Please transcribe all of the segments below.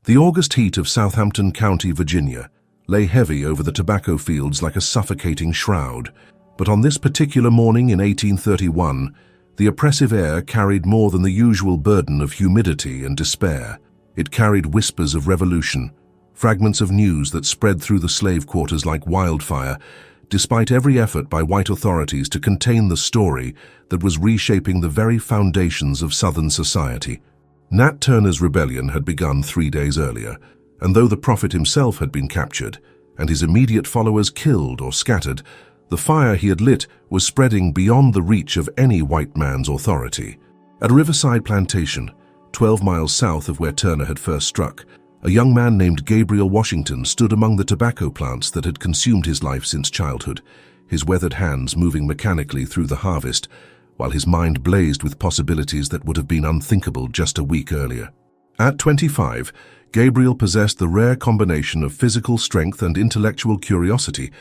The August heat of Southampton County, Virginia, lay heavy over the tobacco fields like a suffocating shroud. But on this particular morning in 1831, the oppressive air carried more than the usual burden of humidity and despair. It carried whispers of revolution, fragments of news that spread through the slave quarters like wildfire, despite every effort by white authorities to contain the story that was reshaping the very foundations of Southern society. Nat Turner's rebellion had begun 3 days earlier, and though the prophet himself had been captured and his immediate followers killed or scattered, the fire he had lit was spreading beyond the reach of any white man's authority. At a riverside plantation, 12 miles south of where Turner had first struck, a young man named Gabriel Washington stood among the tobacco plants that had consumed his life since childhood, his weathered hands moving mechanically through the harvest, while his mind blazed with possibilities that would have been unthinkable just a week earlier. At 25, Gabriel possessed the rare combination of physical strength and intellectual curiosity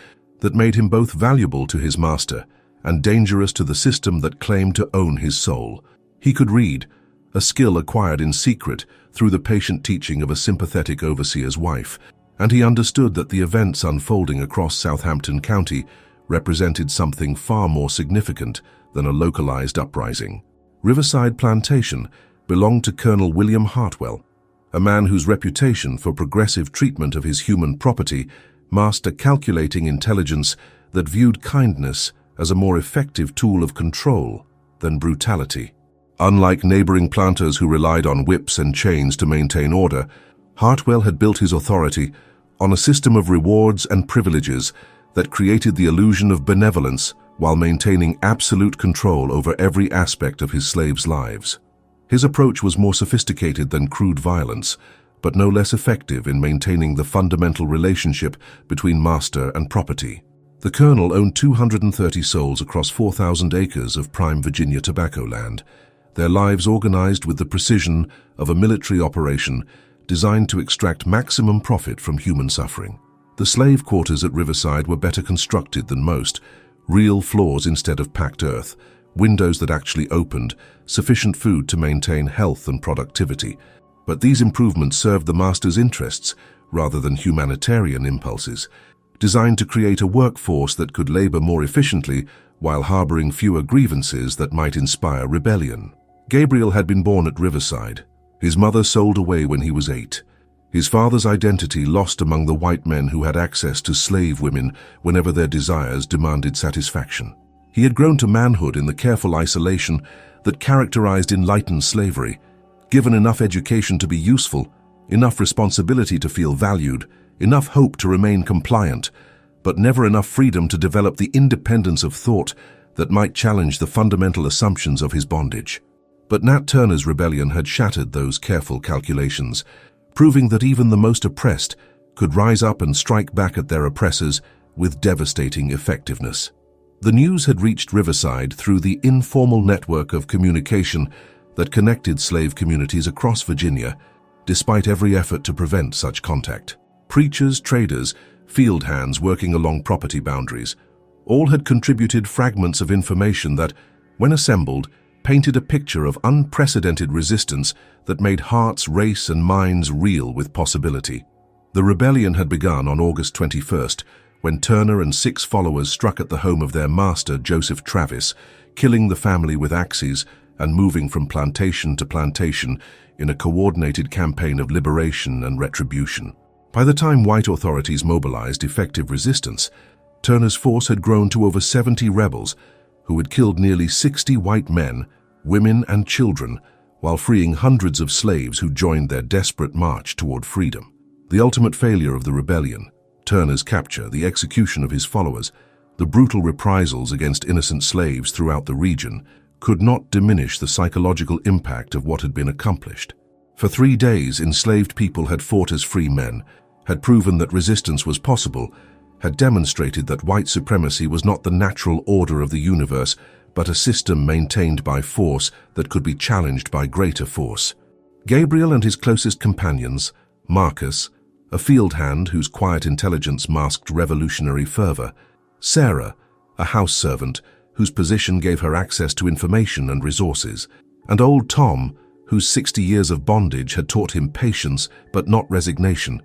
that made him both valuable to his master and dangerous to the system that claimed to own his soul. He could read, a skill acquired in secret through the patient teaching of a sympathetic overseer's wife, and he understood that the events unfolding across Southampton County represented something far more significant than a localized uprising. Riverside Plantation belonged to Colonel William Hartwell, a man whose reputation for progressive treatment of his human property masked a calculating intelligence that viewed kindness as a more effective tool of control than brutality. Unlike neighboring planters who relied on whips and chains to maintain order, Hartwell had built his authority on a system of rewards and privileges that created the illusion of benevolence while maintaining absolute control over every aspect of his slaves' lives. His approach was more sophisticated than crude violence, but no less effective in maintaining the fundamental relationship between master and property. The colonel owned 230 souls across 4,000 acres of prime Virginia tobacco land, their lives organized with the precision of a military operation designed to extract maximum profit from human suffering. The slave quarters at Riverside were better constructed than most, real floors instead of packed earth, windows that actually opened, sufficient food to maintain health and productivity. But these improvements served the master's interests rather than humanitarian impulses, designed to create a workforce that could labor more efficiently while harboring fewer grievances that might inspire rebellion. Gabriel had been born at Riverside. His mother sold away when he was 8. His father's identity lost among the white men who had access to slave women whenever their desires demanded satisfaction. He had grown to manhood in the careful isolation that characterized enlightened slavery, given enough education to be useful, enough responsibility to feel valued, enough hope to remain compliant, but never enough freedom to develop the independence of thought that might challenge the fundamental assumptions of his bondage. But Nat Turner's rebellion had shattered those careful calculations, proving that even the most oppressed could rise up and strike back at their oppressors with devastating effectiveness. The news had reached Riverside through the informal network of communication that connected slave communities across Virginia, despite every effort to prevent such contact. Preachers, traders, field hands working along property boundaries, all had contributed fragments of information that, when assembled, painted a picture of unprecedented resistance that made hearts race and minds reel with possibility. The rebellion had begun on August 21st, when Turner and 6 followers struck at the home of their master, Joseph Travis, killing the family with axes and moving from plantation to plantation in a coordinated campaign of liberation and retribution. By the time white authorities mobilized effective resistance, Turner's force had grown to over 70 rebels who had killed nearly 60 white men, women, and children, while freeing hundreds of slaves who joined their desperate march toward freedom. The ultimate failure of the rebellion, Turner's capture, the execution of his followers, the brutal reprisals against innocent slaves throughout the region, could not diminish the psychological impact of what had been accomplished. For 3 days, enslaved people had fought as free men, had proven that resistance was possible, had demonstrated that white supremacy was not the natural order of the universe, but a system maintained by force that could be challenged by greater force. Gabriel and his closest companions, Marcus, a field hand whose quiet intelligence masked revolutionary fervor, Sarah, a house servant whose position gave her access to information and resources, and old Tom, whose 60 years of bondage had taught him patience but not resignation,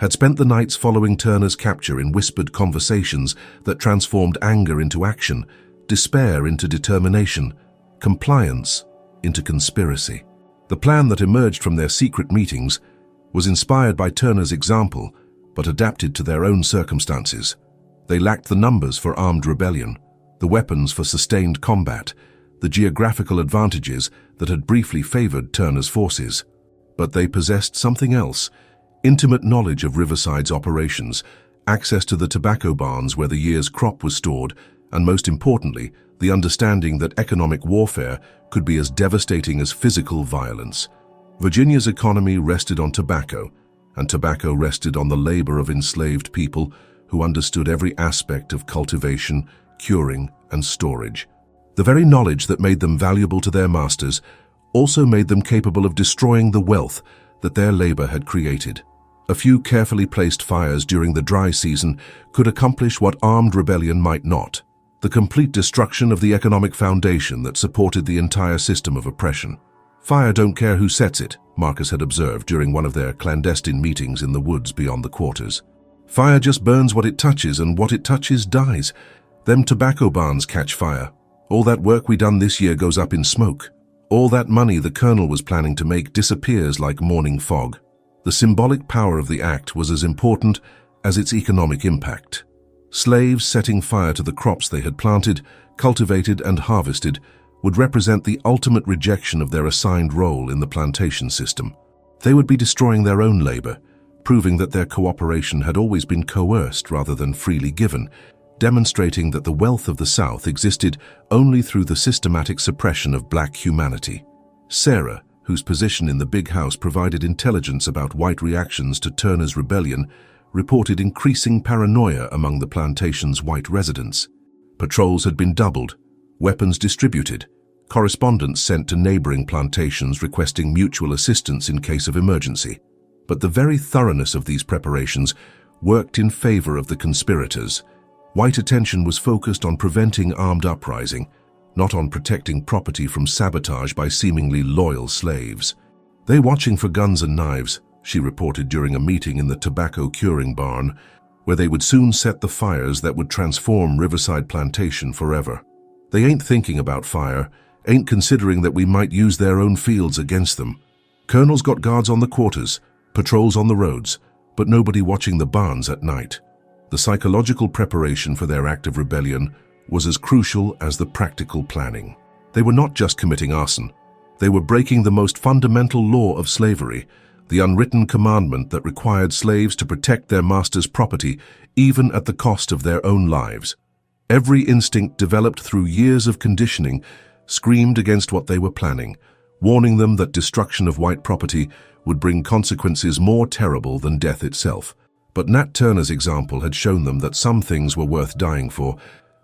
had spent the nights following Turner's capture in whispered conversations that transformed anger into action, despair into determination, compliance into conspiracy. The plan that emerged from their secret meetings was inspired by Turner's example, but adapted to their own circumstances. They lacked the numbers for armed rebellion, the weapons for sustained combat, the geographical advantages that had briefly favored Turner's forces. But they possessed something else: intimate knowledge of Riverside's operations, access to the tobacco barns where the year's crop was stored, and most importantly, the understanding that economic warfare could be as devastating as physical violence. Virginia's economy rested on tobacco, and tobacco rested on the labor of enslaved people who understood every aspect of cultivation, curing, and storage. The very knowledge that made them valuable to their masters also made them capable of destroying the wealth that their labor had created. A few carefully placed fires during the dry season could accomplish what armed rebellion might not: the complete destruction of the economic foundation that supported the entire system of oppression. "Fire don't care who sets it," Marcus had observed during one of their clandestine meetings in the woods beyond the quarters. "Fire just burns what it touches, and what it touches dies. Them tobacco barns catch fire. All that work we done this year goes up in smoke. All that money the colonel was planning to make disappears like morning fog." The symbolic power of the act was as important as its economic impact. Slaves setting fire to the crops they had planted, cultivated, and harvested would represent the ultimate rejection of their assigned role in the plantation system. They would be destroying their own labor, proving that their cooperation had always been coerced rather than freely given, demonstrating that the wealth of the South existed only through the systematic suppression of black humanity. Sarah, whose position in the big house provided intelligence about white reactions to Turner's rebellion, reported increasing paranoia among the plantation's white residents. Patrols had been doubled, weapons distributed, correspondents sent to neighboring plantations requesting mutual assistance in case of emergency. But the very thoroughness of these preparations worked in favor of the conspirators. White attention was focused on preventing armed uprising, not on protecting property from sabotage by seemingly loyal slaves. "They watching for guns and knives," she reported during a meeting in the tobacco curing barn, where they would soon set the fires that would transform Riverside Plantation forever. "They ain't thinking about fire, ain't considering that we might use their own fields against them. Colonel's got guards on the quarters, patrols on the roads, but nobody watching the barns at night." The psychological preparation for their act of rebellion was as crucial as the practical planning. They were not just committing arson. They were breaking the most fundamental law of slavery, the unwritten commandment that required slaves to protect their master's property even at the cost of their own lives. Every instinct developed through years of conditioning screamed against what they were planning, warning them that destruction of white property would bring consequences more terrible than death itself. But Nat Turner's example had shown them that some things were worth dying for,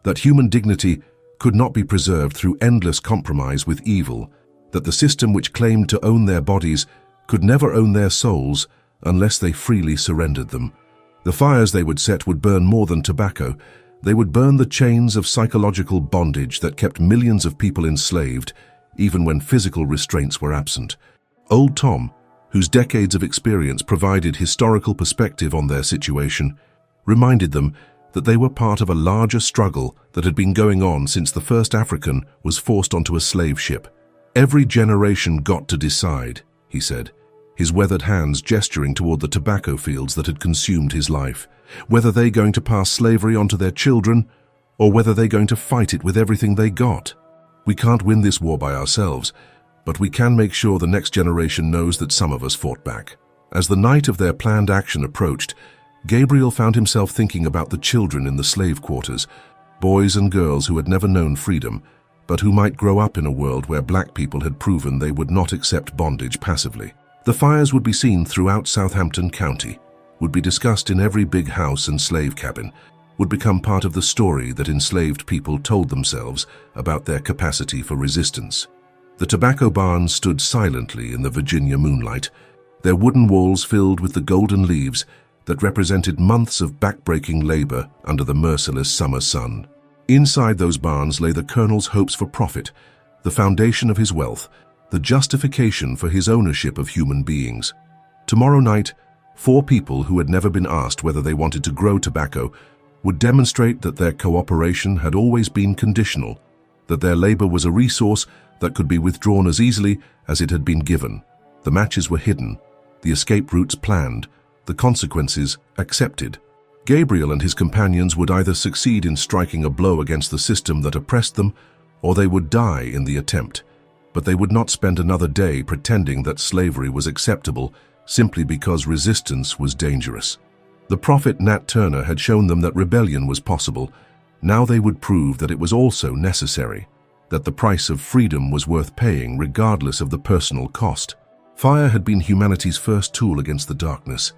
that human dignity could not be preserved through endless compromise with evil, that the system which claimed to own their bodies could never own their souls unless they freely surrendered them. The fires they would set would burn more than tobacco. They would burn the chains of psychological bondage that kept millions of people enslaved, even when physical restraints were absent. Old Tom, whose decades of experience provided historical perspective on their situation, reminded them that they were part of a larger struggle that had been going on since the first African was forced onto a slave ship. "Every generation got to decide," he said, his weathered hands gesturing toward the tobacco fields that had consumed his life, "whether they're going to pass slavery onto their children or whether they're going to fight it with everything they got. We can't win this war by ourselves, but we can make sure the next generation knows that some of us fought back." As the night of their planned action approached, Gabriel found himself thinking about the children in the slave quarters, boys and girls who had never known freedom, but who might grow up in a world where black people had proven they would not accept bondage passively. The fires would be seen throughout Southampton County, would be discussed in every big house and slave cabin, would become part of the story that enslaved people told themselves about their capacity for resistance. The tobacco barns stood silently in the Virginia moonlight, their wooden walls filled with the golden leaves that represented months of backbreaking labor under the merciless summer sun. Inside those barns lay the colonel's hopes for profit, the foundation of his wealth, the justification for his ownership of human beings. Tomorrow night, 4 people who had never been asked whether they wanted to grow tobacco would demonstrate that their cooperation had always been conditional, that their labor was a resource that could be withdrawn as easily as it had been given. The matches were hidden, the escape routes planned, the consequences accepted. Gabriel and his companions would either succeed in striking a blow against the system that oppressed them, or they would die in the attempt. But they would not spend another day pretending that slavery was acceptable simply because resistance was dangerous. The prophet Nat Turner had shown them that rebellion was possible. Now they would prove that it was also necessary, that the price of freedom was worth paying regardless of the personal cost. Fire had been humanity's first tool against the darkness,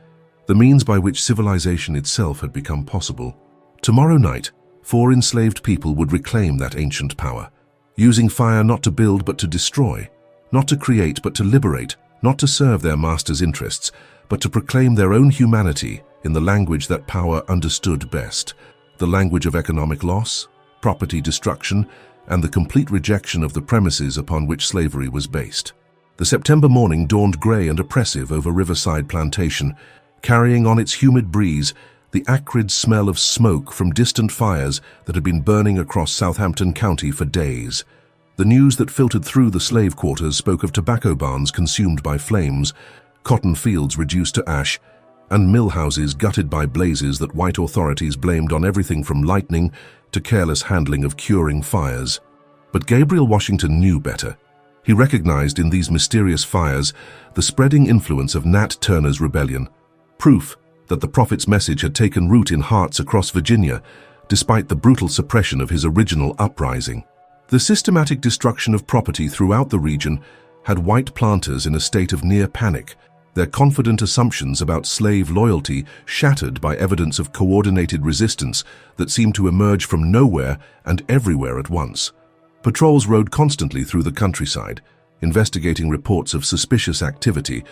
the means by which civilization itself had become possible. Tomorrow night, 4 enslaved people would reclaim that ancient power, using fire not to build but to destroy, not to create but to liberate, not to serve their master's interests, but to proclaim their own humanity in the language that power understood best, the language of economic loss, property destruction, and the complete rejection of the premises upon which slavery was based. The September morning dawned grey and oppressive over Riverside Plantation, carrying on its humid breeze the acrid smell of smoke from distant fires that had been burning across Southampton County for days. The news that filtered through the slave quarters spoke of tobacco barns consumed by flames, cotton fields reduced to ash, and mill houses gutted by blazes that white authorities blamed on everything from lightning to careless handling of curing fires. But Gabriel Washington knew better. He recognized in these mysterious fires the spreading influence of Nat Turner's rebellion, proof that the prophet's message had taken root in hearts across Virginia, despite the brutal suppression of his original uprising. The systematic destruction of property throughout the region had white planters in a state of near panic, their confident assumptions about slave loyalty shattered by evidence of coordinated resistance that seemed to emerge from nowhere and everywhere at once. Patrols rode constantly through the countryside, investigating reports of suspicious activity,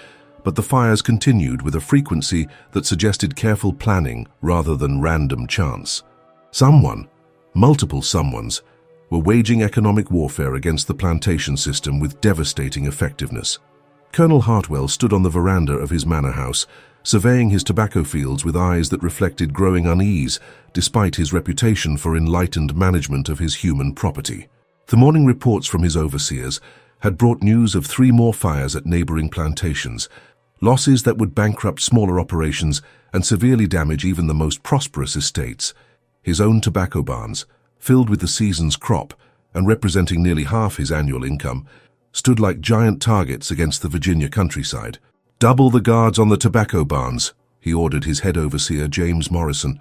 but the fires continued with a frequency that suggested careful planning rather than random chance. Someone, multiple someones, were waging economic warfare against the plantation system with devastating effectiveness. Colonel Hartwell stood on the veranda of his manor house, surveying his tobacco fields with eyes that reflected growing unease despite his reputation for enlightened management of his human property. The morning reports from his overseers had brought news of 3 more fires at neighboring plantations, losses that would bankrupt smaller operations and severely damage even the most prosperous estates. His own tobacco barns, filled with the season's crop and representing nearly half his annual income, stood like giant targets against the Virginia countryside. "Double the guards on the tobacco barns," he ordered his head overseer, James Morrison,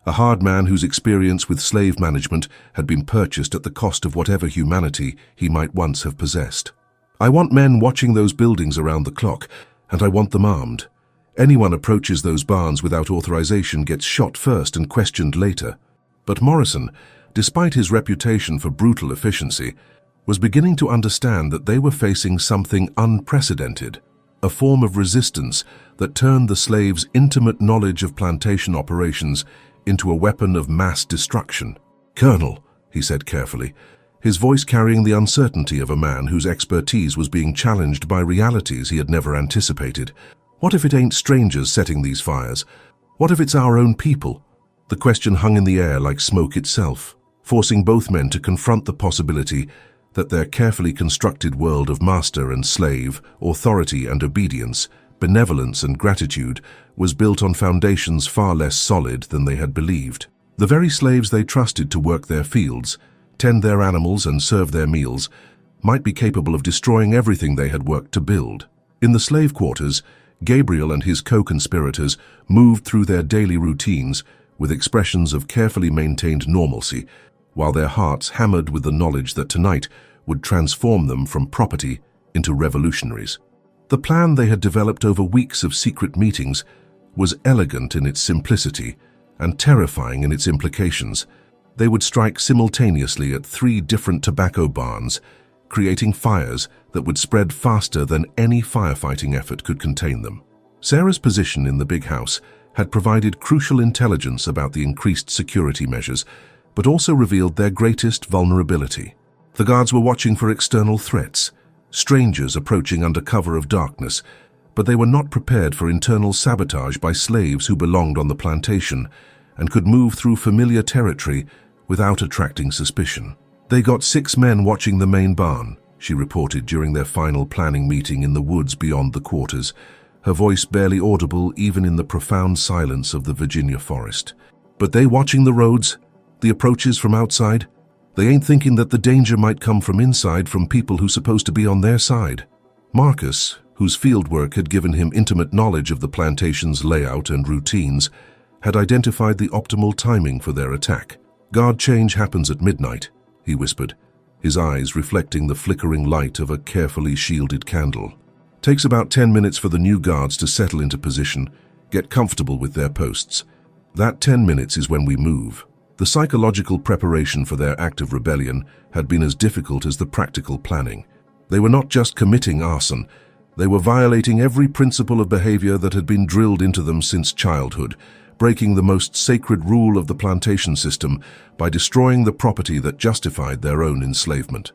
a hard man whose experience with slave management had been purchased at the cost of whatever humanity he might once have possessed. "I want men watching those buildings around the clock, and I want them armed. Anyone approaches those barns without authorization gets shot first and questioned later." But Morrison, despite his reputation for brutal efficiency, was beginning to understand that they were facing something unprecedented, a form of resistance that turned the slaves' intimate knowledge of plantation operations into a weapon of mass destruction. "Colonel," he said carefully, his voice carrying the uncertainty of a man whose expertise was being challenged by realities he had never anticipated, "what if it ain't strangers setting these fires? What if it's our own people?" The question hung in the air like smoke itself, forcing both men to confront the possibility that their carefully constructed world of master and slave, authority and obedience, benevolence and gratitude was built on foundations far less solid than they had believed. The very slaves they trusted to work their fields, tend their animals and serve their meals, might be capable of destroying everything they had worked to build. In the slave quarters, Gabriel and his co-conspirators moved through their daily routines with expressions of carefully maintained normalcy, while their hearts hammered with the knowledge that tonight would transform them from property into revolutionaries. The plan they had developed over weeks of secret meetings was elegant in its simplicity and terrifying in its implications. They would strike simultaneously at 3 different tobacco barns, creating fires that would spread faster than any firefighting effort could contain them. Sarah's position in the big house had provided crucial intelligence about the increased security measures, but also revealed their greatest vulnerability. The guards were watching for external threats, strangers approaching under cover of darkness, but they were not prepared for internal sabotage by slaves who belonged on the plantation and could move through familiar territory without attracting suspicion. "They got 6 men watching the main barn," she reported during their final planning meeting in the woods beyond the quarters, her voice barely audible even in the profound silence of the Virginia forest. "But they watching the roads, the approaches from outside? They ain't thinking that the danger might come from inside, from people who's supposed to be on their side." Marcus, whose fieldwork had given him intimate knowledge of the plantation's layout and routines, had identified the optimal timing for their attack. "Guard change happens at midnight," he whispered, his eyes reflecting the flickering light of a carefully shielded candle. "Takes about 10 minutes for the new guards to settle into position, get comfortable with their posts. That 10 minutes is when we move." The psychological preparation for their act of rebellion had been as difficult as the practical planning. They were not just committing arson, they were violating every principle of behavior that had been drilled into them since childhood, breaking the most sacred rule of the plantation system by destroying the property that justified their own enslavement.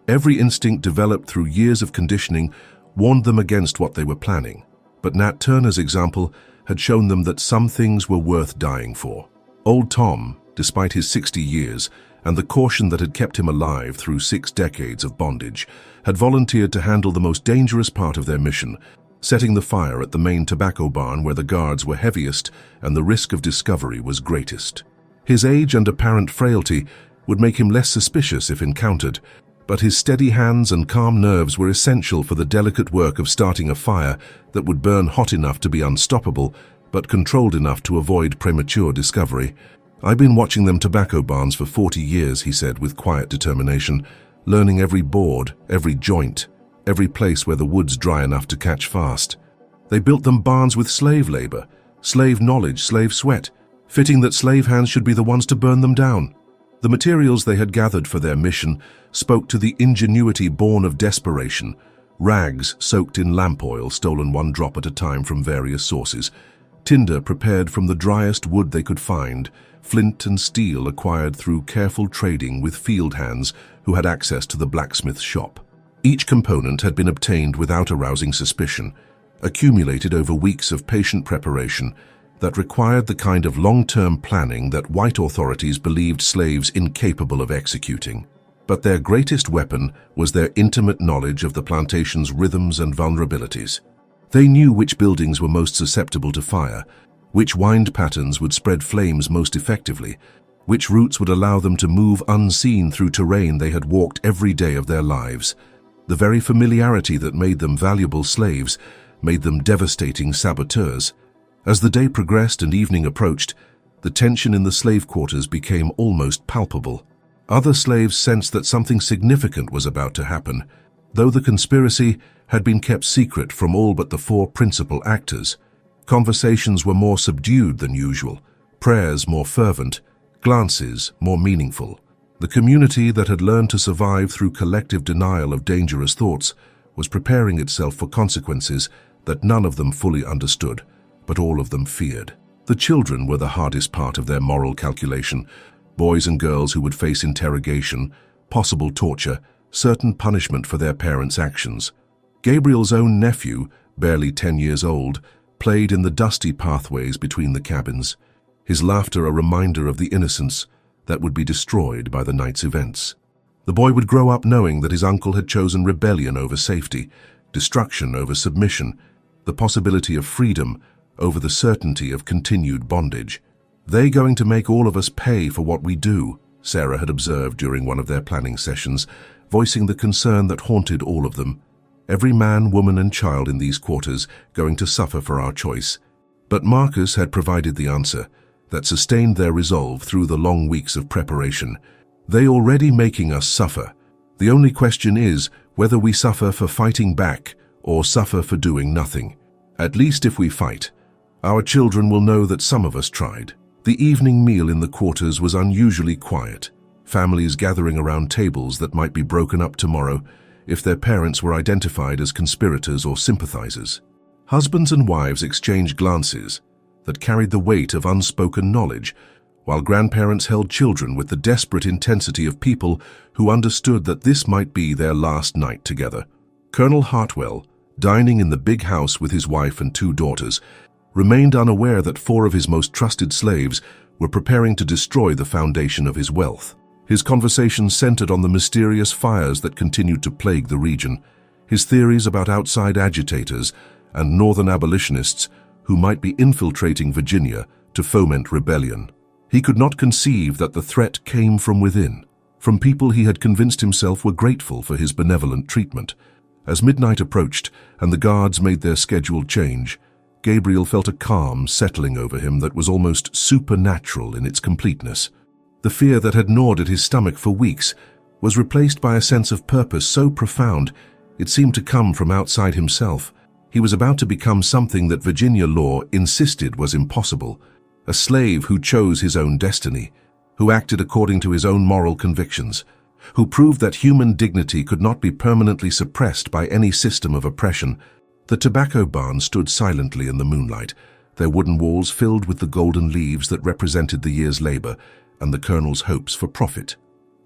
Every instinct developed through years of conditioning warned them against what they were planning, but Nat Turner's example had shown them that some things were worth dying for. Old Tom, despite his 60 years and the caution that had kept him alive through 6 decades of bondage, had volunteered to handle the most dangerous part of their mission, setting the fire at the main tobacco barn where the guards were heaviest and the risk of discovery was greatest. His age and apparent frailty would make him less suspicious if encountered, but his steady hands and calm nerves were essential for the delicate work of starting a fire that would burn hot enough to be unstoppable, but controlled enough to avoid premature discovery. "I've been watching them tobacco barns for 40 years, he said with quiet determination, learning every board, every joint, every place where the wood's dry enough to catch fast. They built them barns with slave labor, slave knowledge, slave sweat, fitting that slave hands should be the ones to burn them down. The materials they had gathered for their mission spoke to the ingenuity born of desperation, rags soaked in lamp oil stolen 1 drop at a time from various sources, tinder prepared from the driest wood they could find, flint and steel acquired through careful trading with field hands who had access to the blacksmith shop. Each component had been obtained without arousing suspicion, accumulated over weeks of patient preparation that required the kind of long-term planning that white authorities believed slaves incapable of executing. But their greatest weapon was their intimate knowledge of the plantation's rhythms and vulnerabilities. They knew which buildings were most susceptible to fire, which wind patterns would spread flames most effectively, which routes would allow them to move unseen through terrain they had walked every day of their lives. The very familiarity that made them valuable slaves made them devastating saboteurs. As the day progressed and evening approached, the tension in the slave quarters became almost palpable. Other slaves sensed that something significant was about to happen, though the conspiracy had been kept secret from all but the 4 principal actors. Conversations were more subdued than usual, prayers more fervent, glances more meaningful. The community that had learned to survive through collective denial of dangerous thoughts was preparing itself for consequences that none of them fully understood, but all of them feared. The children were the hardest part of their moral calculation, boys and girls who would face interrogation, possible torture, certain punishment for their parents' actions. Gabriel's own nephew, barely 10 years old, played in the dusty pathways between the cabins, his laughter a reminder of the innocence that would be destroyed by the night's events. The boy would grow up knowing that his uncle had chosen rebellion over safety, destruction over submission, the possibility of freedom over the certainty of continued bondage. "They're going to make all of us pay for what we do," Sarah had observed during one of their planning sessions, voicing the concern that haunted all of them. "Every man, woman and child in these quarters going to suffer for our choice." But Marcus had provided the answer that sustained their resolve through the long weeks of preparation. "They already making us suffer. The only question is whether we suffer for fighting back or suffer for doing nothing. At least if we fight, our children will know that some of us tried." The evening meal in the quarters was unusually quiet, families gathering around tables that might be broken up tomorrow if their parents were identified as conspirators or sympathizers. Husbands and wives exchanged glances that carried the weight of unspoken knowledge, while grandparents held children with the desperate intensity of people who understood that this might be their last night together. Colonel Hartwell, dining in the big house with his wife and 2 daughters, remained unaware that 4 of his most trusted slaves were preparing to destroy the foundation of his wealth. His conversation centered on the mysterious fires that continued to plague the region, his theories about outside agitators and northern abolitionists who might be infiltrating Virginia to foment rebellion. He could not conceive that the threat came from within, from people he had convinced himself were grateful for his benevolent treatment. As midnight approached and the guards made their scheduled change, Gabriel felt a calm settling over him that was almost supernatural in its completeness. The fear that had gnawed at his stomach for weeks was replaced by a sense of purpose so profound it seemed to come from outside himself. He was about to become something that Virginia law insisted was impossible, a slave who chose his own destiny, who acted according to his own moral convictions, who proved that human dignity could not be permanently suppressed by any system of oppression. The tobacco barn stood silently in the moonlight, their wooden walls filled with the golden leaves that represented the year's labor and the colonel's hopes for profit.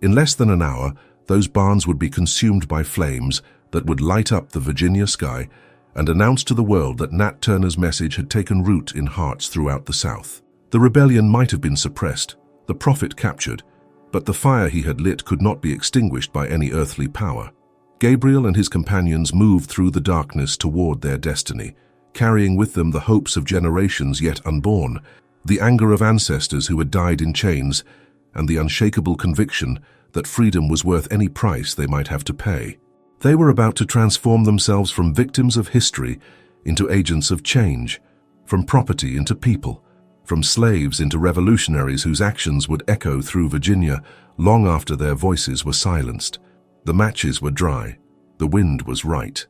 In less than an hour, those barns would be consumed by flames that would light up the Virginia sky and announce to the world that Nat Turner's message had taken root in hearts throughout the South. The rebellion might have been suppressed, the prophet captured, but the fire he had lit could not be extinguished by any earthly power. Gabriel and his companions moved through the darkness toward their destiny, carrying with them the hopes of generations yet unborn, the anger of ancestors who had died in chains, and the unshakable conviction that freedom was worth any price they might have to pay. They were about to transform themselves from victims of history into agents of change, from property into people, from slaves into revolutionaries whose actions would echo through Virginia long after their voices were silenced. The matches were dry, the wind was right,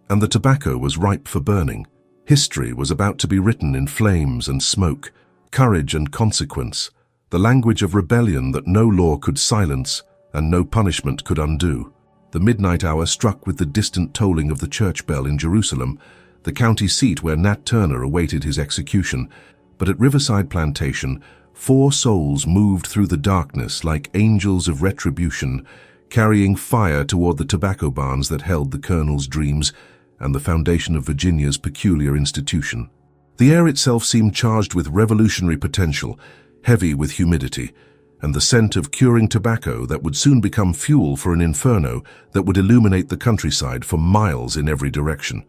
and the tobacco was ripe for burning. History was about to be written in flames and smoke, courage and consequence, the language of rebellion that no law could silence and no punishment could undo. The midnight hour struck with the distant tolling of the church bell in Jerusalem, the county seat where Nat Turner awaited his execution. But at Riverside Plantation, 4 souls moved through the darkness like angels of retribution, carrying fire toward the tobacco barns that held the colonel's dreams and the foundation of Virginia's peculiar institution. The air itself seemed charged with revolutionary potential, heavy with humidity, and the scent of curing tobacco that would soon become fuel for an inferno that would illuminate the countryside for miles in every direction.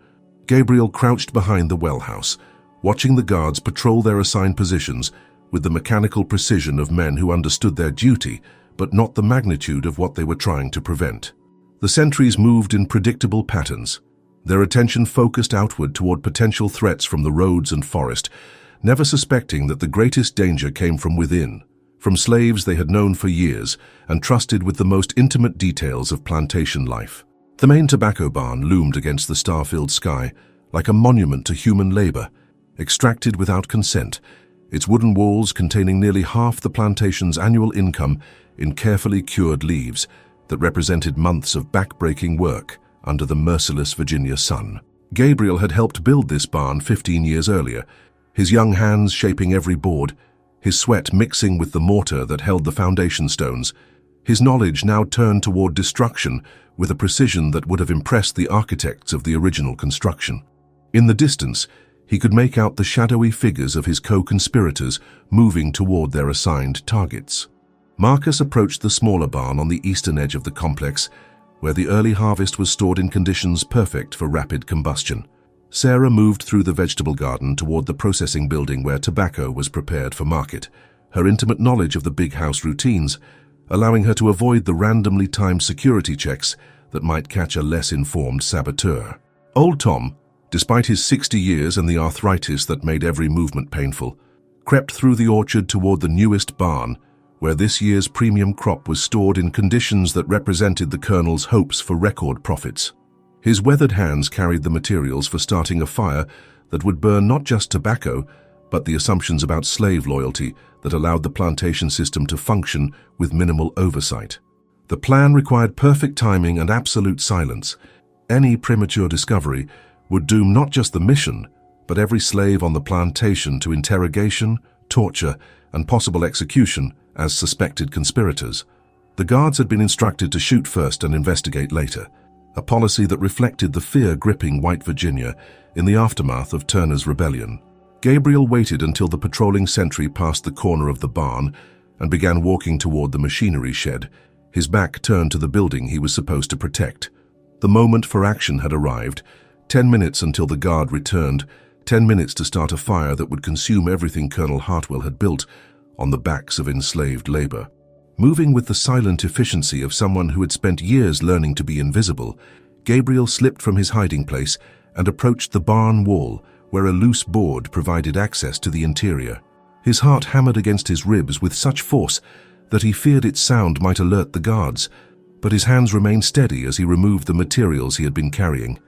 Gabriel crouched behind the well house, watching the guards patrol their assigned positions with the mechanical precision of men who understood their duty, but not the magnitude of what they were trying to prevent. The sentries moved in predictable patterns, their attention focused outward toward potential threats from the roads and forest, never suspecting that the greatest danger came from within, from slaves they had known for years and trusted with the most intimate details of plantation life. The main tobacco barn loomed against the star-filled sky like a monument to human labor, extracted without consent, its wooden walls containing nearly half the plantation's annual income in carefully cured leaves that represented months of back-breaking work under the merciless Virginia sun. Gabriel had helped build this barn 15 years earlier, his young hands shaping every board, his sweat mixing with the mortar that held the foundation stones. His knowledge now turned toward destruction with a precision that would have impressed the architects of the original construction. In the distance, he could make out the shadowy figures of his co-conspirators moving toward their assigned targets. Marcus approached the smaller barn on the eastern edge of the complex, where the early harvest was stored in conditions perfect for rapid combustion. Sarah moved through the vegetable garden toward the processing building where tobacco was prepared for market, her intimate knowledge of the big house routines allowing her to avoid the randomly timed security checks that might catch a less informed saboteur. Old Tom, despite his 60 years and the arthritis that made every movement painful, crept through the orchard toward the newest barn, where this year's premium crop was stored in conditions that represented the colonel's hopes for record profits. His weathered hands carried the materials for starting a fire that would burn not just tobacco, but the assumptions about slave loyalty that allowed the plantation system to function with minimal oversight. The plan required perfect timing and absolute silence. Any premature discovery would doom not just the mission, but every slave on the plantation to interrogation, torture, and possible execution as suspected conspirators. The guards had been instructed to shoot first and investigate later, a policy that reflected the fear gripping white Virginia in the aftermath of Turner's rebellion. Gabriel waited until the patrolling sentry passed the corner of the barn and began walking toward the machinery shed, his back turned to the building he was supposed to protect. The moment for action had arrived, 10 minutes until the guard returned, 10 minutes to start a fire that would consume everything Colonel Hartwell had built on the backs of enslaved labor. Moving with the silent efficiency of someone who had spent years learning to be invisible, Gabriel slipped from his hiding place and approached the barn wall, where a loose board provided access to the interior. His heart hammered against his ribs with such force that he feared its sound might alert the guards, but his hands remained steady as he removed the materials he had been carrying: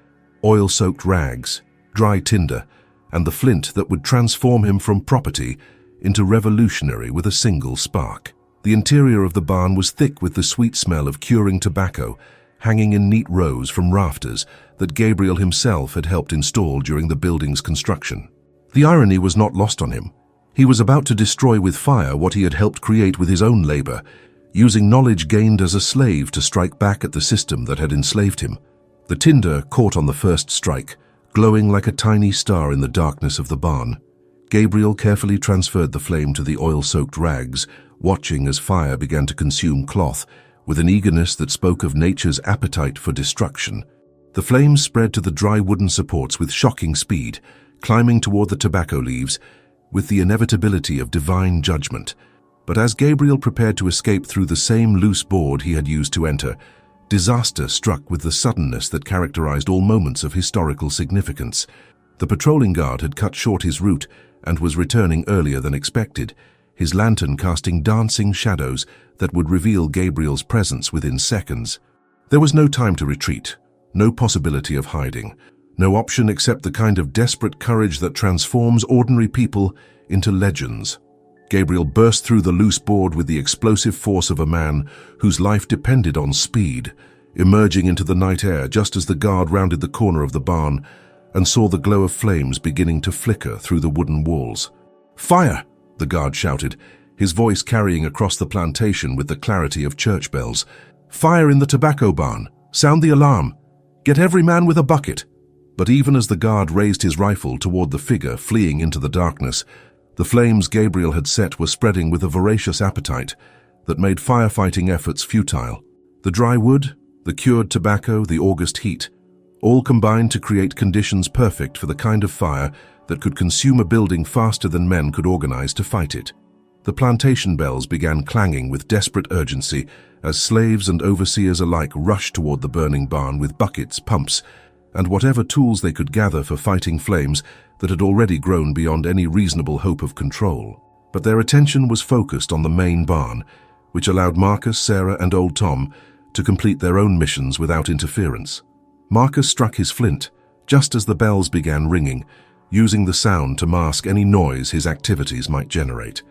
oil-soaked rags, dry tinder, and the flint that would transform him from property into revolutionary with a single spark. The interior of the barn was thick with the sweet smell of curing tobacco, hanging in neat rows from rafters that Gabriel himself had helped install during the building's construction. The irony was not lost on him. He was about to destroy with fire what he had helped create with his own labor, using knowledge gained as a slave to strike back at the system that had enslaved him. The tinder caught on the first strike, glowing like a tiny star in the darkness of the barn. Gabriel carefully transferred the flame to the oil-soaked rags, watching as fire began to consume cloth with an eagerness that spoke of nature's appetite for destruction. The flames spread to the dry wooden supports with shocking speed, climbing toward the tobacco leaves with the inevitability of divine judgment. But as Gabriel prepared to escape through the same loose board he had used to enter, disaster struck with the suddenness that characterized all moments of historical significance. The patrolling guard had cut short his route and was returning earlier than expected, his lantern casting dancing shadows that would reveal Gabriel's presence within seconds. There was no time to retreat, no possibility of hiding, no option except the kind of desperate courage that transforms ordinary people into legends. Gabriel burst through the loose board with the explosive force of a man whose life depended on speed, emerging into the night air just as the guard rounded the corner of the barn and saw the glow of flames beginning to flicker through the wooden walls. "Fire!" the guard shouted, his voice carrying across the plantation with the clarity of church bells. "Fire in the tobacco barn! Sound the alarm! Get every man with a bucket!" But even as the guard raised his rifle toward the figure fleeing into the darkness, the flames Gabriel had set were spreading with a voracious appetite that made firefighting efforts futile. The dry wood, the cured tobacco, the August heat, all combined to create conditions perfect for the kind of fire that could consume a building faster than men could organize to fight it. The plantation bells began clanging with desperate urgency as slaves and overseers alike rushed toward the burning barn with buckets, pumps, and whatever tools they could gather for fighting flames that had already grown beyond any reasonable hope of control. But their attention was focused on the main barn, which allowed Marcus, Sarah, and Old Tom to complete their own missions without interference. Marcus struck his flint just as the bells began ringing, using the sound to mask any noise his activities might generate.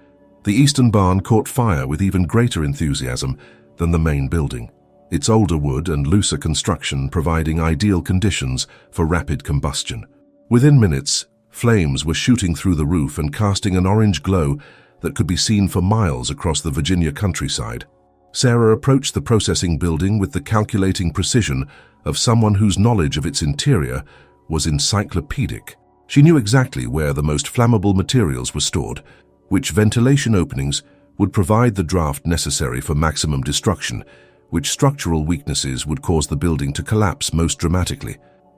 The eastern barn caught fire with even greater enthusiasm than the main building, its older wood and looser construction providing ideal conditions for rapid combustion. Within minutes, flames were shooting through the roof and casting an orange glow that could be seen for miles across the Virginia countryside. Sarah approached the processing building with the calculating precision of someone whose knowledge of its interior was encyclopedic. She knew exactly where the most flammable materials were stored, which ventilation openings would provide the draft necessary for maximum destruction, which structural weaknesses would cause the building to collapse most dramatically.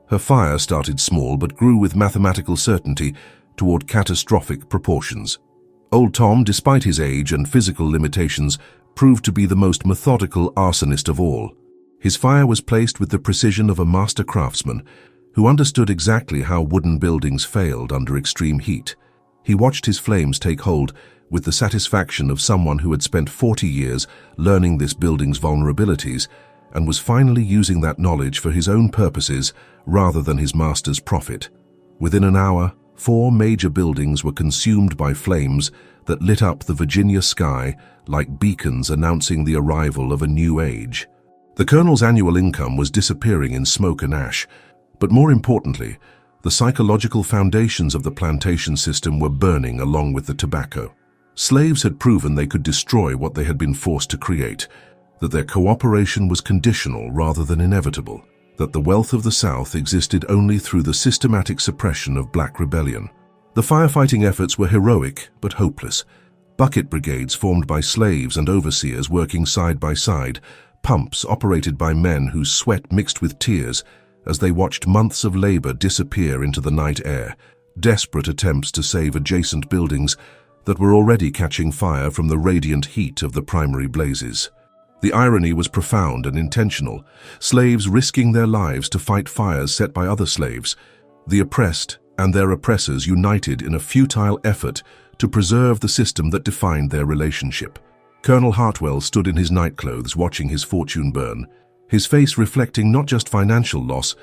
Her fire started small but grew with mathematical certainty toward catastrophic proportions. Old Tom, despite his age and physical limitations, proved to be the most methodical arsonist of all. His fire was placed with the precision of a master craftsman who understood exactly how wooden buildings failed under extreme heat. He watched his flames take hold with the satisfaction of someone who had spent 40 years learning this building's vulnerabilities and was finally using that knowledge for his own purposes rather than his master's profit. Within an hour, 4 major buildings were consumed by flames that lit up the Virginia sky like beacons announcing the arrival of a new age. The colonel's annual income was disappearing in smoke and ash, but more importantly, the psychological foundations of the plantation system were burning along with the tobacco. Slaves had proven they could destroy what they had been forced to create, that their cooperation was conditional rather than inevitable. that the wealth of the South existed only through the systematic suppression of black rebellion. The firefighting efforts were heroic but hopeless. Bucket brigades formed by slaves and overseers working side by side, pumps operated by men whose sweat mixed with tears as they watched months of labor disappear into the night air, desperate attempts to save adjacent buildings that were already catching fire from the radiant heat of the primary blazes. The irony was profound and intentional, slaves risking their lives to fight fires set by other slaves, the oppressed and their oppressors united in a futile effort to preserve the system that defined their relationship. Colonel Hartwell stood in his nightclothes watching his fortune burn, his face reflecting not just financial loss,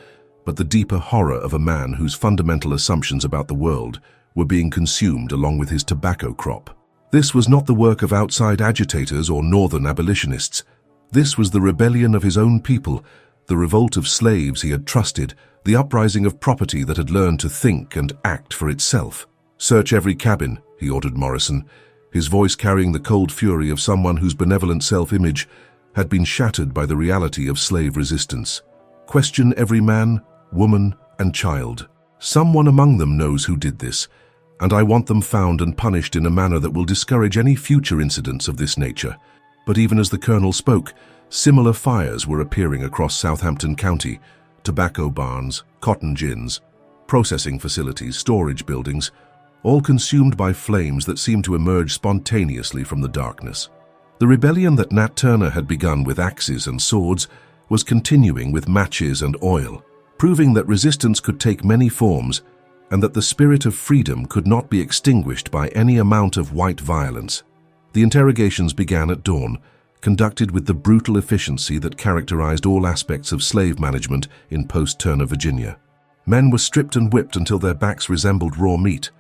but the deeper horror of a man whose fundamental assumptions about the world were being consumed along with his tobacco crop. This was not the work of outside agitators or northern abolitionists. This was the rebellion of his own people, the revolt of slaves he had trusted, the uprising of property that had learned to think and act for itself. "Search every cabin," he ordered Morrison, his voice carrying the cold fury of someone whose benevolent self-image had been shattered by the reality of slave resistance. "Question every man, woman, and child. Someone among them knows who did this, and I want them found and punished in a manner that will discourage any future incidents of this nature." But even as the colonel spoke, similar fires were appearing across Southampton County: tobacco barns, cotton gins, processing facilities, storage buildings, all consumed by flames that seemed to emerge spontaneously from the darkness. The rebellion that Nat Turner had begun with axes and swords was continuing with matches and oil, proving that resistance could take many forms and that the spirit of freedom could not be extinguished by any amount of white violence. The interrogations began at dawn, conducted with the brutal efficiency that characterized all aspects of slave management in post-Turner Virginia. Men were stripped and whipped until their backs resembled raw meat.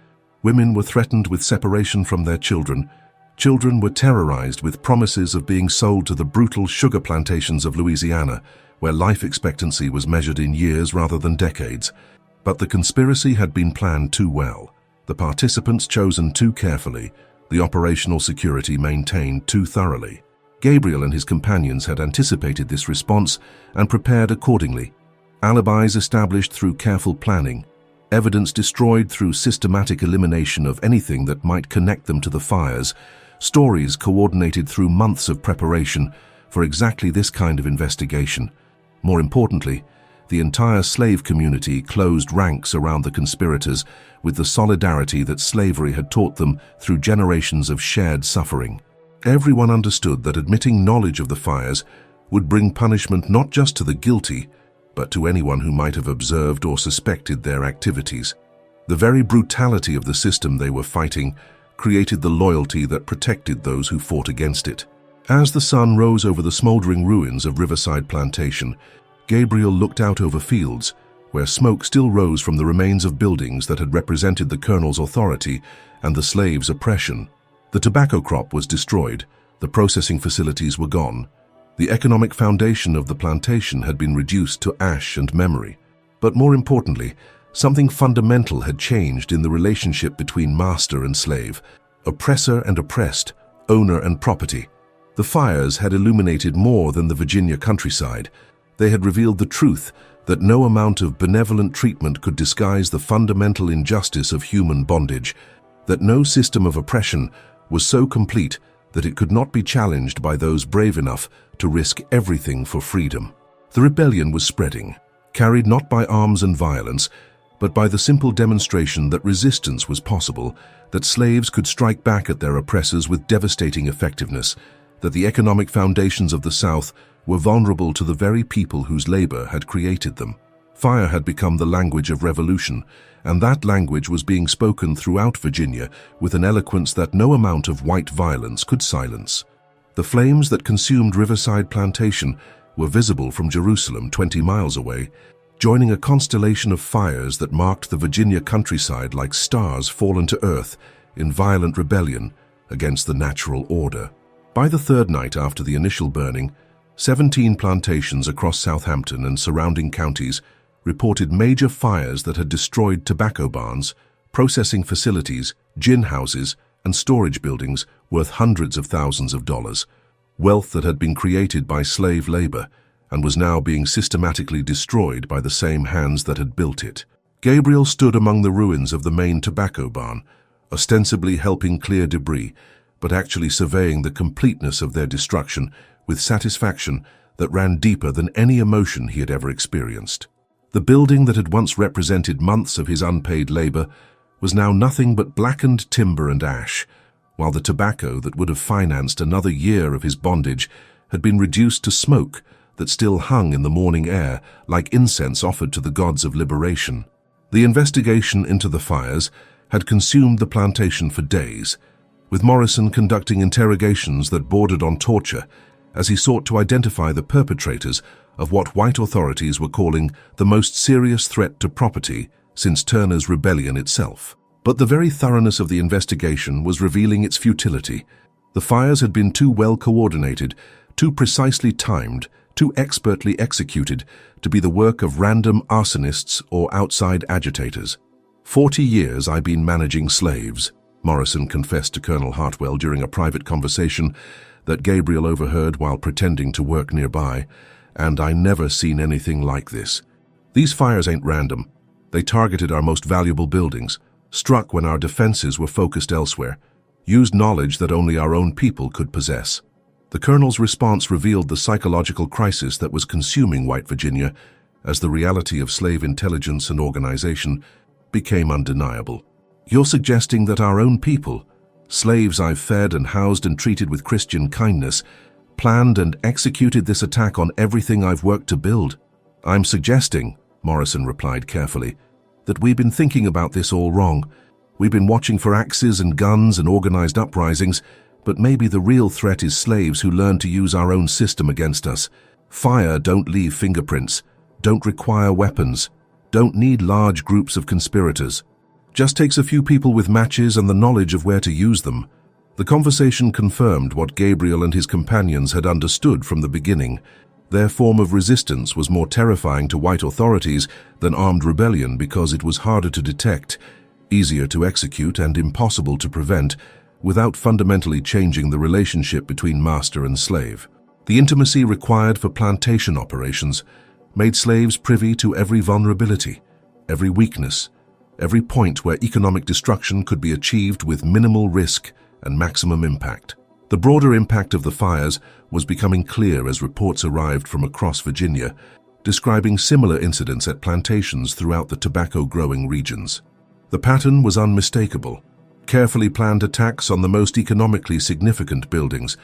Women were threatened with separation from their children. Children were terrorized with promises of being sold to the brutal sugar plantations of Louisiana, where life expectancy was measured in years rather than decades. But the conspiracy had been planned too well, the participants chosen too carefully, the operational security maintained too thoroughly. Gabriel and his companions had anticipated this response and prepared accordingly. Alibis established through careful planning, evidence destroyed through systematic elimination of anything that might connect them to the fires, stories coordinated through months of preparation for exactly this kind of investigation. More importantly, the entire slave community closed ranks around the conspirators with the solidarity that slavery had taught them through generations of shared suffering. Everyone understood that admitting knowledge of the fires would bring punishment not just to the guilty, but to anyone who might have observed or suspected their activities. The very brutality of the system they were fighting created the loyalty that protected those who fought against it. As the sun rose over the smoldering ruins of Riverside Plantation, Gabriel looked out over fields where smoke still rose from the remains of buildings that had represented the colonel's authority and the slaves' oppression. The tobacco crop was destroyed, the processing facilities were gone. The economic foundation of the plantation had been reduced to ash and memory. But more importantly, something fundamental had changed in the relationship between master and slave, oppressor and oppressed, owner and property. The fires had illuminated more than the Virginia countryside. They had revealed the truth that no amount of benevolent treatment could disguise the fundamental injustice of human bondage, that no system of oppression was so complete that it could not be challenged by those brave enough to risk everything for freedom. The rebellion was spreading, carried not by arms and violence, but by the simple demonstration that resistance was possible, that slaves could strike back at their oppressors with devastating effectiveness, that the economic foundations of the South were vulnerable to the very people whose labor had created them. Fire had become the language of revolution, and that language was being spoken throughout Virginia with an eloquence that no amount of white violence could silence. The flames that consumed Riverside Plantation were visible from Jerusalem 20 miles away, joining a constellation of fires that marked the Virginia countryside like stars fallen to earth in violent rebellion against the natural order. By the third night after the initial burning, 17 plantations across Southampton and surrounding counties reported major fires that had destroyed tobacco barns, processing facilities, gin houses, and storage buildings worth hundreds of thousands of dollars, wealth that had been created by slave labor and was now being systematically destroyed by the same hands that had built it. Gabriel stood among the ruins of the main tobacco barn, ostensibly helping clear debris, but actually surveying the completeness of their destruction with satisfaction that ran deeper than any emotion he had ever experienced. The building that had once represented months of his unpaid labor was now nothing but blackened timber and ash, while the tobacco that would have financed another year of his bondage had been reduced to smoke that still hung in the morning air like incense offered to the gods of liberation. The investigation into the fires had consumed the plantation for days, with Morrison conducting interrogations that bordered on torture as he sought to identify the perpetrators of what white authorities were calling the most serious threat to property since Turner's rebellion itself. But the very thoroughness of the investigation was revealing its futility. The fires had been too well coordinated, too precisely timed, too expertly executed to be the work of random arsonists or outside agitators. 40 years I've been managing slaves, Morrison confessed to Colonel Hartwell during a private conversation that Gabriel overheard while pretending to work nearby, and I never seen anything like this. These fires ain't random. They targeted our most valuable buildings, struck when our defenses were focused elsewhere, used knowledge that only our own people could possess. The colonel's response revealed the psychological crisis that was consuming White Virginia as the reality of slave intelligence and organization became undeniable. You're suggesting that our own people, slaves I've fed and housed and treated with Christian kindness, planned and executed this attack on everything I've worked to build? I'm suggesting, Morrison replied carefully, that we've been thinking about this all wrong. We've been watching for axes and guns and organized uprisings, but maybe the real threat is slaves who learn to use our own system against us. Fire don't leave fingerprints, don't require weapons, don't need large groups of conspirators. Just takes a few people with matches and the knowledge of where to use them. The conversation confirmed what Gabriel and his companions had understood from the beginning. Their form of resistance was more terrifying to white authorities than armed rebellion because it was harder to detect, easier to execute, and impossible to prevent without fundamentally changing the relationship between master and slave. The intimacy required for plantation operations made slaves privy to every vulnerability, every weakness, every point where economic destruction could be achieved with minimal risk and maximum impact. The broader impact of the fires was becoming clear as reports arrived from across Virginia, describing similar incidents at plantations throughout the tobacco-growing regions. The pattern was unmistakable. Carefully planned attacks on the most economically significant buildings,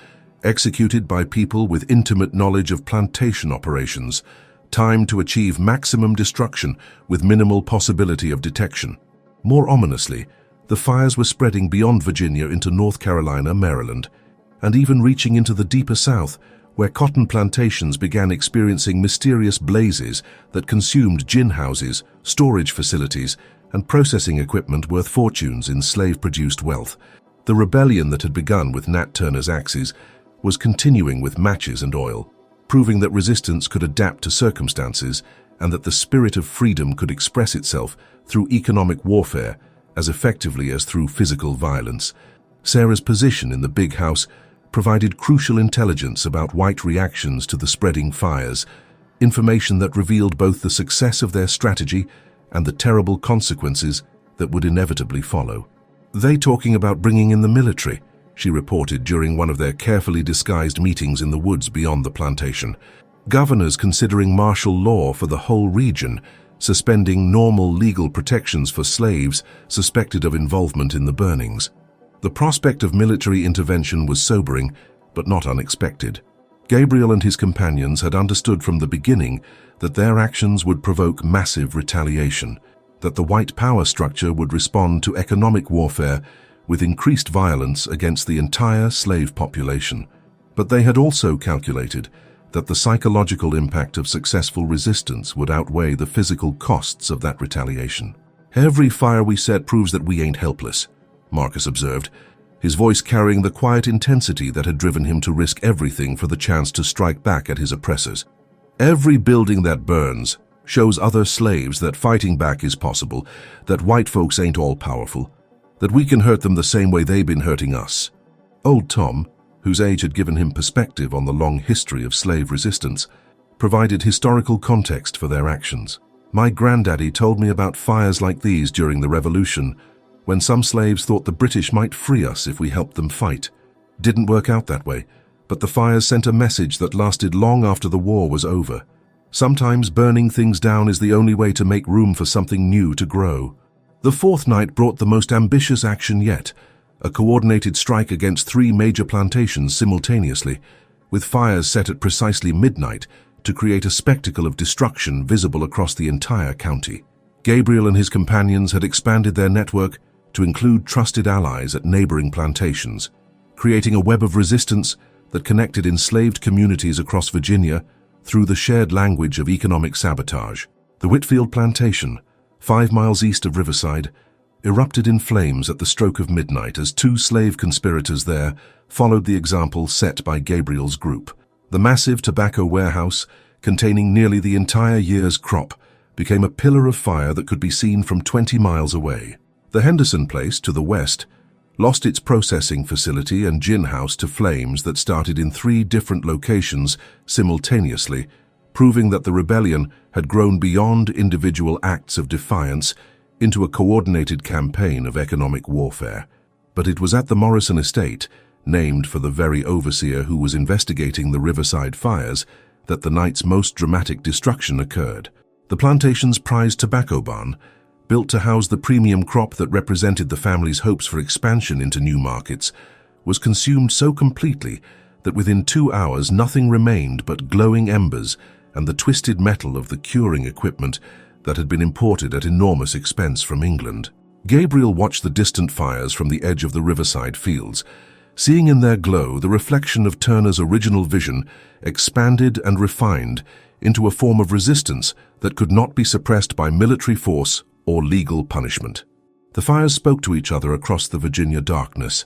executed by people with intimate knowledge of plantation operations, timed to achieve maximum destruction with minimal possibility of detection. More ominously, the fires were spreading beyond Virginia into North Carolina, Maryland, and even reaching into the deeper South, where cotton plantations began experiencing mysterious blazes that consumed gin houses, storage facilities, and processing equipment worth fortunes in slave-produced wealth. The rebellion that had begun with Nat Turner's axes was continuing with matches and oil, proving that resistance could adapt to circumstances and that the spirit of freedom could express itself through economic warfare as effectively as through physical violence. Sarah's position in the big house provided crucial intelligence about white reactions to the spreading fires, information that revealed both the success of their strategy and the terrible consequences that would inevitably follow. "They talking about bringing in the military," she reported during one of their carefully disguised meetings in the woods beyond the plantation. "Governors considering martial law for the whole region, suspending normal legal protections for slaves suspected of involvement in the burnings." The prospect of military intervention was sobering, but not unexpected. Gabriel and his companions had understood from the beginning that their actions would provoke massive retaliation, that the white power structure would respond to economic warfare with increased violence against the entire slave population. But they had also calculated that the psychological impact of successful resistance would outweigh the physical costs of that retaliation. "Every fire we set proves that we ain't helpless," Marcus observed, his voice carrying the quiet intensity that had driven him to risk everything for the chance to strike back at his oppressors. "Every building that burns shows other slaves that fighting back is possible, that white folks ain't all powerful, that we can hurt them the same way they've been hurting us." Old Tom, whose age had given him perspective on the long history of slave resistance, provided historical context for their actions. My granddaddy told me about fires like these during the Revolution, when some slaves thought the British might free us if we helped them fight. Didn't work out that way, but the fires sent a message that lasted long after the war was over. Sometimes burning things down is the only way to make room for something new to grow. The fourth night brought the most ambitious action yet, a coordinated strike against 3 major plantations simultaneously, with fires set at precisely midnight to create a spectacle of destruction visible across the entire county. Gabriel and his companions had expanded their network to include trusted allies at neighboring plantations, creating a web of resistance that connected enslaved communities across Virginia through the shared language of economic sabotage. The Whitfield Plantation, 5 miles east of Riverside, erupted in flames at the stroke of midnight as 2 slave conspirators there followed the example set by Gabriel's group. The massive tobacco warehouse, containing nearly the entire year's crop, became a pillar of fire that could be seen from 20 miles away. The Henderson place, to the west, lost its processing facility and gin house to flames that started in 3 different locations simultaneously, proving that the rebellion had grown beyond individual acts of defiance into a coordinated campaign of economic warfare. But it was at the Morrison estate, named for the very overseer who was investigating the Riverside fires, that the night's most dramatic destruction occurred. The plantation's prized tobacco barn, built to house the premium crop that represented the family's hopes for expansion into new markets, was consumed so completely that within 2 hours nothing remained but glowing embers and the twisted metal of the curing equipment that had been imported at enormous expense from England. Gabriel watched the distant fires from the edge of the Riverside fields, seeing in their glow the reflection of Turner's original vision expanded and refined into a form of resistance that could not be suppressed by military force or legal punishment. The fires spoke to each other across the Virginia darkness,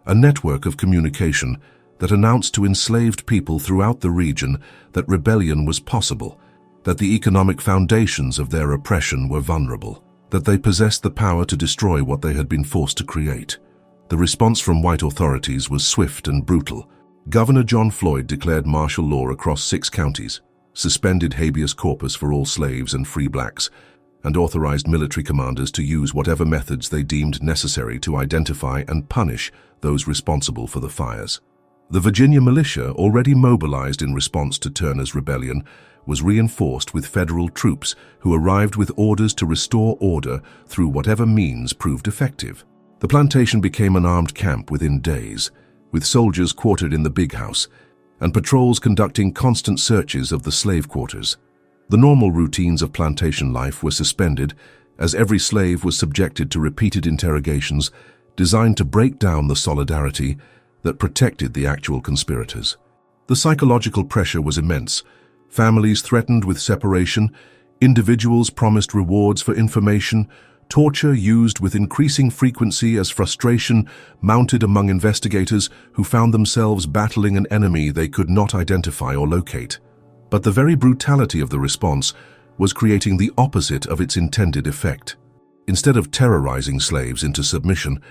a network of communication that announced to enslaved people throughout the region that rebellion was possible, that the economic foundations of their oppression were vulnerable, that they possessed the power to destroy what they had been forced to create. The response from white authorities was swift and brutal. Governor John Floyd declared martial law across 6 counties, suspended habeas corpus for all slaves and free blacks, and authorized military commanders to use whatever methods they deemed necessary to identify and punish those responsible for the fires. The Virginia militia, already mobilized in response to Turner's rebellion, was reinforced with federal troops who arrived with orders to restore order through whatever means proved effective. The plantation became an armed camp within days, with soldiers quartered in the big house and patrols conducting constant searches of the slave quarters. The normal routines of plantation life were suspended as every slave was subjected to repeated interrogations designed to break down the solidarity that protected the actual conspirators. The psychological pressure was immense. Families threatened with separation, individuals promised rewards for information, torture used with increasing frequency as frustration mounted among investigators who found themselves battling an enemy they could not identify or locate. But the very brutality of the response was creating the opposite of its intended effect. Instead of terrorizing slaves into submission,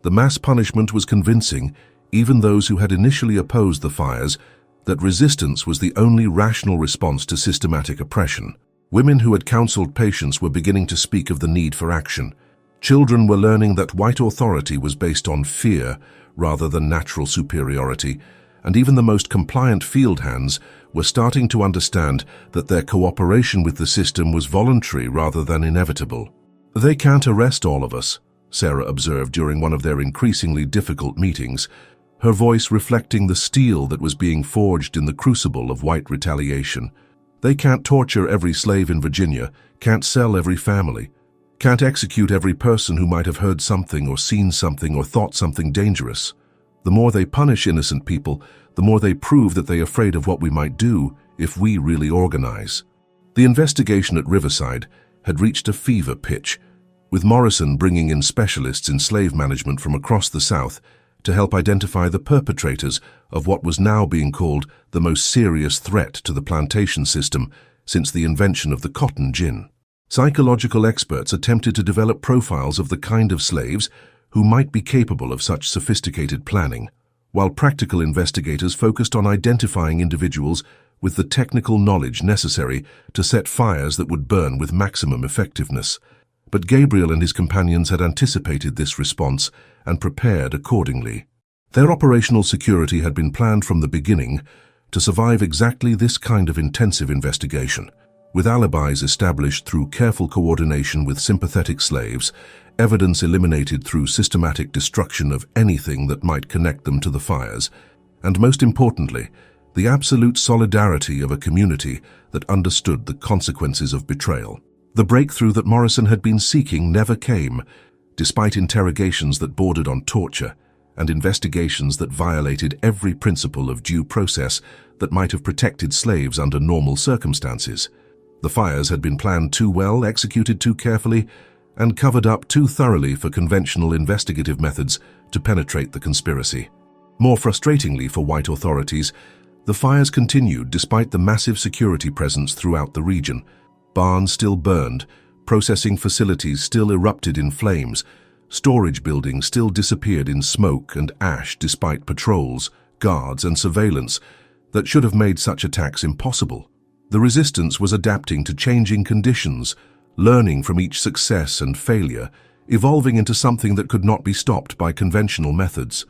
the mass punishment was convincing even those who had initially opposed the fires that resistance was the only rational response to systematic oppression. Women who had counseled patients were beginning to speak of the need for action. Children were learning that white authority was based on fear rather than natural superiority, and even the most compliant field hands were starting to understand that their cooperation with the system was voluntary rather than inevitable. "They can't arrest all of us," Sarah observed during one of their increasingly difficult meetings, her voice reflecting the steel that was being forged in the crucible of white retaliation. "They can't torture every slave in Virginia, can't sell every family, can't execute every person who might have heard something or seen something or thought something dangerous. The more they punish innocent people, the more they prove that they're afraid of what we might do if we really organize." The investigation at Riverside had reached a fever pitch, with Morrison bringing in specialists in slave management from across the South to help identify the perpetrators of what was now being called the most serious threat to the plantation system since the invention of the cotton gin. Psychological experts attempted to develop profiles of the kind of slaves who might be capable of such sophisticated planning, while practical investigators focused on identifying individuals with the technical knowledge necessary to set fires that would burn with maximum effectiveness. But Gabriel and his companions had anticipated this response and prepared accordingly. Their operational security had been planned from the beginning to survive exactly this kind of intensive investigation, with alibis established through careful coordination with sympathetic slaves, evidence eliminated through systematic destruction of anything that might connect them to the fires, and most importantly, the absolute solidarity of a community that understood the consequences of betrayal. The breakthrough that Morrison had been seeking never came, despite interrogations that bordered on torture and investigations that violated every principle of due process that might have protected slaves under normal circumstances. The fires had been planned too well, executed too carefully, and covered up too thoroughly for conventional investigative methods to penetrate the conspiracy. More frustratingly for white authorities, the fires continued despite the massive security presence throughout the region. Barns still burned, processing facilities still erupted in flames, storage buildings still disappeared in smoke and ash despite patrols, guards, and surveillance that should have made such attacks impossible. The resistance was adapting to changing conditions, learning from each success and failure, evolving into something that could not be stopped by conventional methods.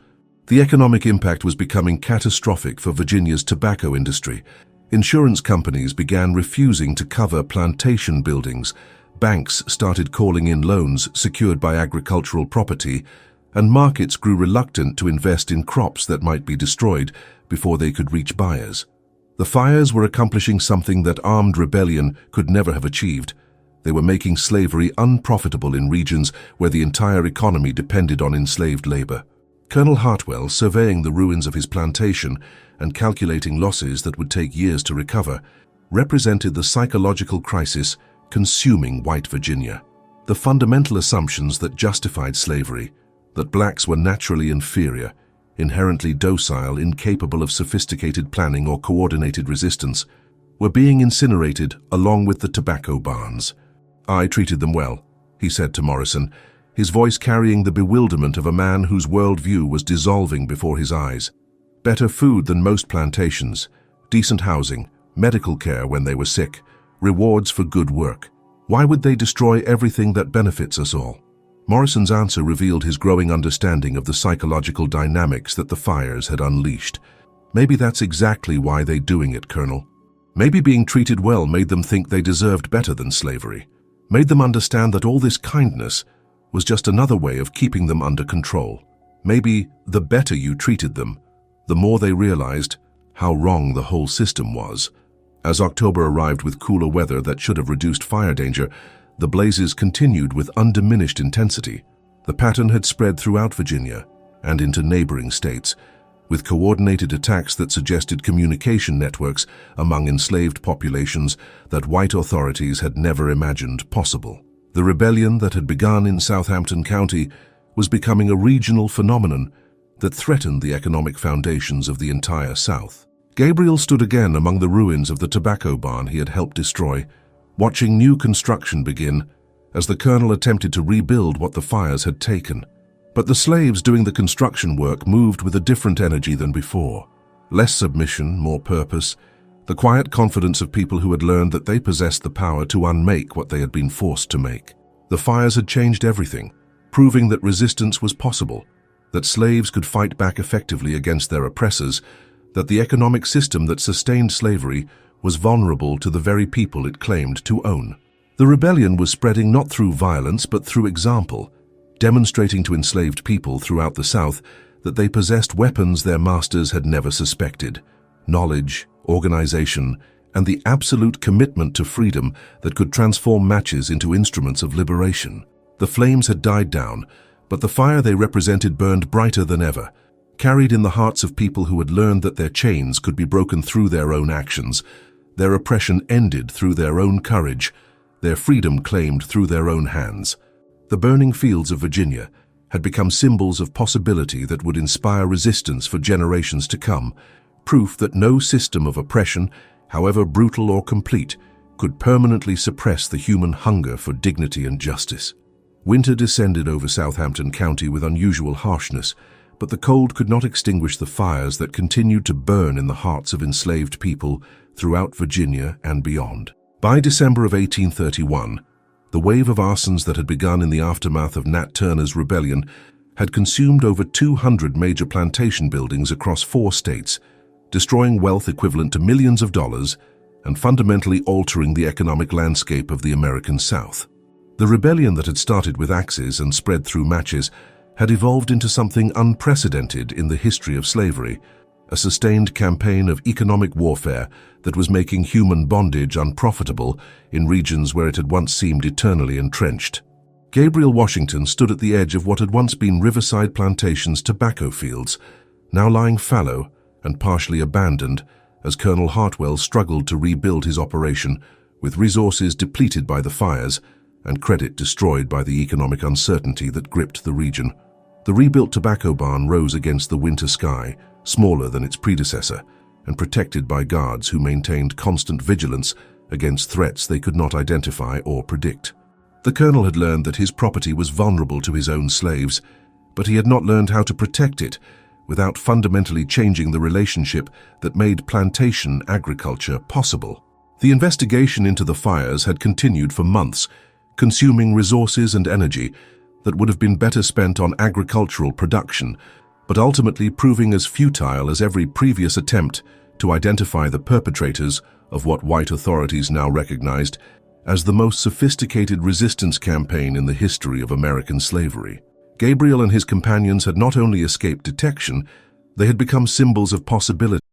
The economic impact was becoming catastrophic for Virginia's tobacco industry. Insurance companies began refusing to cover plantation buildings, banks started calling in loans secured by agricultural property, and markets grew reluctant to invest in crops that might be destroyed before they could reach buyers. The fires were accomplishing something that armed rebellion could never have achieved. They were making slavery unprofitable in regions where the entire economy depended on enslaved labor. Colonel Hartwell, surveying the ruins of his plantation and calculating losses that would take years to recover, represented the psychological crisis consuming white Virginia. The fundamental assumptions that justified slavery, that blacks were naturally inferior, inherently docile, incapable of sophisticated planning or coordinated resistance, were being incinerated along with the tobacco barns. "I treated them well," he said to Morrison, his voice carrying the bewilderment of a man whose worldview was dissolving before his eyes. Better food than most plantations, decent housing, medical care when they were sick, rewards for good work. Why would they destroy everything that benefits us all? Morrison's answer revealed his growing understanding of the psychological dynamics that the fires had unleashed. "Maybe that's exactly why they're doing it, Colonel. Maybe being treated well made them think they deserved better than slavery, made them understand that all this kindness was just another way of keeping them under control. Maybe the better you treated them, the more they realized how wrong the whole system was." As October arrived with cooler weather that should have reduced fire danger, the blazes continued with undiminished intensity. The pattern had spread throughout Virginia and into neighboring states, with coordinated attacks that suggested communication networks among enslaved populations that white authorities had never imagined possible. The rebellion that had begun in Southampton County was becoming a regional phenomenon that threatened the economic foundations of the entire South. Gabriel stood again among the ruins of the tobacco barn he had helped destroy, watching new construction begin as the colonel attempted to rebuild what the fires had taken. But the slaves doing the construction work moved with a different energy than before. Less submission, more purpose, the quiet confidence of people who had learned that they possessed the power to unmake what they had been forced to make. The fires had changed everything, proving that resistance was possible, that slaves could fight back effectively against their oppressors, that the economic system that sustained slavery was vulnerable to the very people it claimed to own. The rebellion was spreading not through violence but through example, demonstrating to enslaved people throughout the South that they possessed weapons their masters had never suspected: knowledge, organization, and the absolute commitment to freedom that could transform matches into instruments of liberation. The flames had died down, but the fire they represented burned brighter than ever, carried in the hearts of people who had learned that their chains could be broken through their own actions, their oppression ended through their own courage, their freedom claimed through their own hands. The burning fields of Virginia had become symbols of possibility that would inspire resistance for generations to come, proof that no system of oppression, however brutal or complete, could permanently suppress the human hunger for dignity and justice. Winter descended over Southampton County with unusual harshness, But the cold could not extinguish the fires that continued to burn in the hearts of enslaved people throughout Virginia and beyond. By December of 1831, the wave of arsons that had begun in the aftermath of Nat Turner's rebellion had consumed over 200 major plantation buildings across 4 states, destroying wealth equivalent to millions of dollars and fundamentally altering the economic landscape of the American South. The rebellion that had started with axes and spread through matches had evolved into something unprecedented in the history of slavery, a sustained campaign of economic warfare that was making human bondage unprofitable in regions where it had once seemed eternally entrenched. Gabriel Washington stood at the edge of what had once been Riverside Plantation's tobacco fields, now lying fallow and partially abandoned as Colonel Hartwell struggled to rebuild his operation with resources depleted by the fires and credit destroyed by the economic uncertainty that gripped the region. The rebuilt tobacco barn rose against the winter sky, smaller than its predecessor, and protected by guards who maintained constant vigilance against threats they could not identify or predict. The colonel had learned that his property was vulnerable to his own slaves, but he had not learned how to protect it without fundamentally changing the relationship that made plantation agriculture possible. The investigation into the fires had continued for months, consuming resources and energy that would have been better spent on agricultural production, but ultimately proving as futile as every previous attempt to identify the perpetrators of what white authorities now recognized as the most sophisticated resistance campaign in the history of American slavery. Gabriel and his companions had not only escaped detection, they had become symbols of possibility.